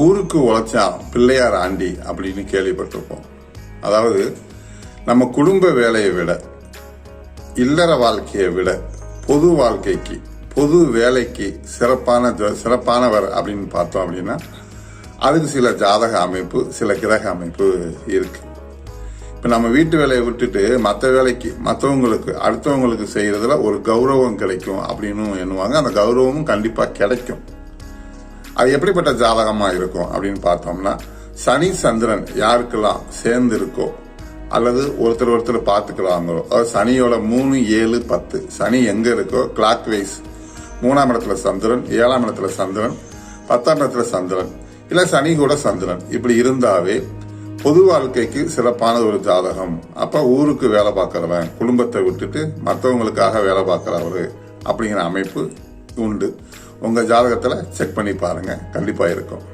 ஊருக்கு உழைச்சான் பிள்ளையார் ஆண்டி அப்படின்னு கேள்விப்பட்டிருப்போம். அதாவது நம்ம குடும்ப வேலையை விட, இல்லற வாழ்க்கையை விட, பொது வாழ்க்கைக்கு, பொது வேலைக்கு சிறப்பானவர் அப்படின்னு பார்த்தோம் அப்படின்னா அதுக்கு சில ஜாதக அமைப்பு, சில கிரக அமைப்பு இருக்கு. இப்ப நம்ம வீட்டு வேலையை விட்டுட்டு மற்ற வேலைக்கு, மற்றவங்களுக்கு, அடுத்தவங்களுக்கு செய்யறதுல ஒரு கௌரவம் கிடைக்கும் அப்படின்னு எண்ணுவாங்க. அந்த கௌரவமும் கண்டிப்பா கிடைக்கும். அது எப்படிப்பட்ட ஜாதகமா இருக்கும் அப்படின்னு பார்த்தோம்னா, சனி சந்திரன் யாருக்கெல்லாம் சேர்ந்து இருக்கோ அல்லது ஒருத்தர் பார்த்துக்கிறாங்களோ, அதாவது சனியோட 3, 7, 10 சனி எங்க இருக்கோ கிளாக் வைஸ் 3ஆம் இடத்துல சந்திரன், 7ஆம் இடத்துல சந்திரன், 10ஆம் இடத்துல சந்திரன், இல்ல சனி கூட சந்திரன் இப்படி இருந்தாவே பொது வாழ்க்கைக்கு சிறப்பான ஒரு ஜாதகம். அப்ப ஊருக்கு வேலை பார்க்கறவன், குடும்பத்தை விட்டுட்டு மற்றவங்களுக்காக வேலை பார்க்கறவரு அப்படிங்கிற அமைப்பு உண்டு. உங்க ஜாதகத்துல செக் பண்ணி பாருங்க, கண்டிப்பா இருக்கும்.